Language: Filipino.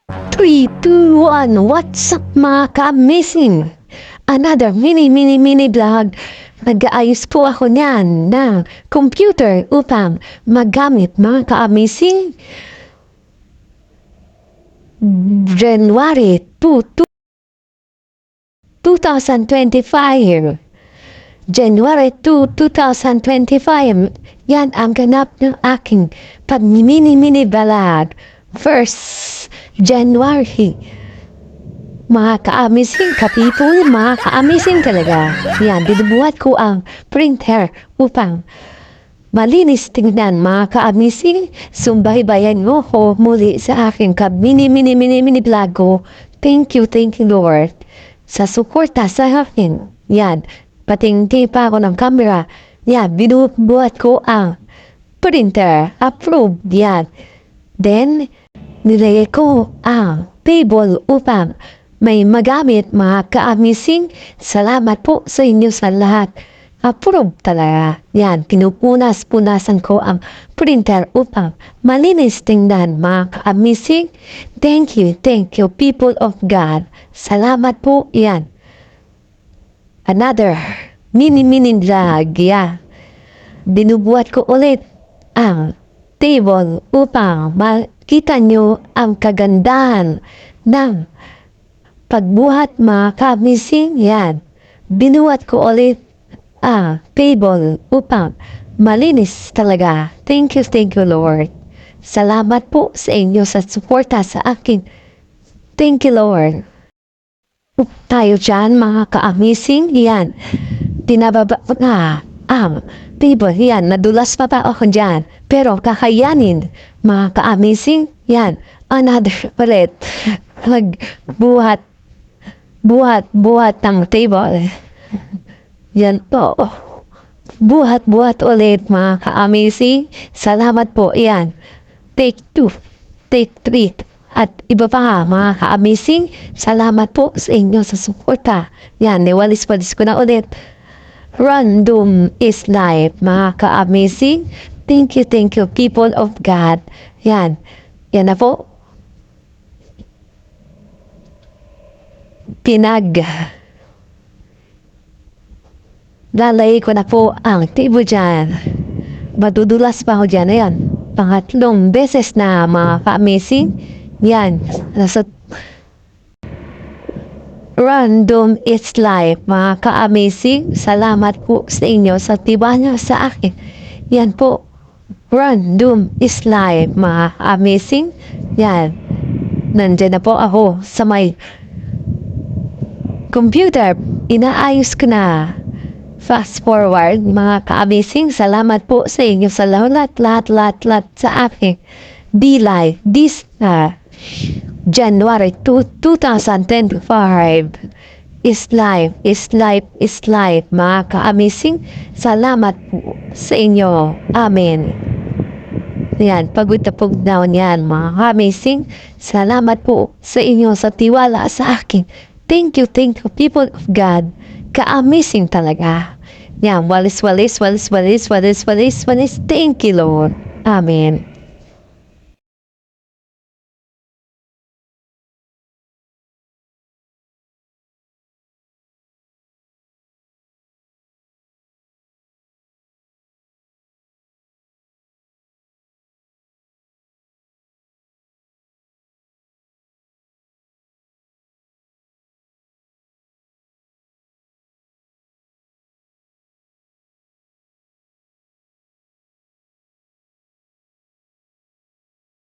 3, 2, 1, what's up mga ka-amazing? Another mini vlog. Nag-aayos po ako niyan ng computer upang magamit mga ka-amazing January 2025. January 2, 2025. Yan ang ganap ng aking pag-mini vlog. First January. Mga ka-amazing ka-people, mga ka-amazing talaga. Yan, binubuhat ko ang printer upang malinis tingnan mga ka-amazing. Sumbay-bayan mo ko muli sa aking mini vlog ko. Thank you Lord sa suporta sa akin. Yan, patingin pa ako ng camera. Yan, binubuhat ko ang printer. Approved yan. Then, nilagay ko ang table upang may magamit mga ka-amazing. Salamat po sa inyo sa lahat. Approved talaga. Yan, pinupunas-punasan ko ang printer upang malinis tingnan mga ka-amazing. Thank you people of God. Salamat po yan. Another mini vlog. Yeah. Binubuhat ko ulit ang table upang makita nyo ang kagandahan ng pagbuhat mga ka-amazing. Yan. Binuhat ko ulit ang table upang malinis talaga. Thank you Lord. Salamat po sa inyo sa suporta sa akin. Thank you Lord. Tayo dyan mga ka-amazing. Yan. Tinababa na ang table. Yan. Nadulas pa ako dyan. Pero kakayanin mga ka-amazing. Yan. Another ulit. Buhat ng table. Yan po. Buhat ulit mga ka-amazing. Salamat po. Yan. Take 2. Take 3. At iba pa mga ka-amazing. Salamat po sa inyo sa suporta. Yan. Niwalis-walis ko na ulit. Random is life mga ka-amazing. Thank you people of God. Yan. Yan na po. Lalay ko na po ang table dyan. Madudulas pa ako dyan. Ayan. Pangatlong beses na mga ka-amazing. Yan. Nasa Random is life mga ka-amazing. Salamat po sa inyo sa tiwala sa akin. Yan po. Random is life mga amazing. Yan. Nandyan na po ako sa may computer. Inaayos ko na. Fast forward mga ka-amazing. Salamat po sa inyo sa lahat sa akin. D-Live this January 2, 2025 is life mga ka-amazing. Salamat po sa inyo. Amen. Yan, pagod na pagod yan mga ka-amazing. Salamat po sa inyo sa tiwala sa akin. Thank you people of God. Ka-amazing talaga. Yan, walis. Thank you Lord. Amen.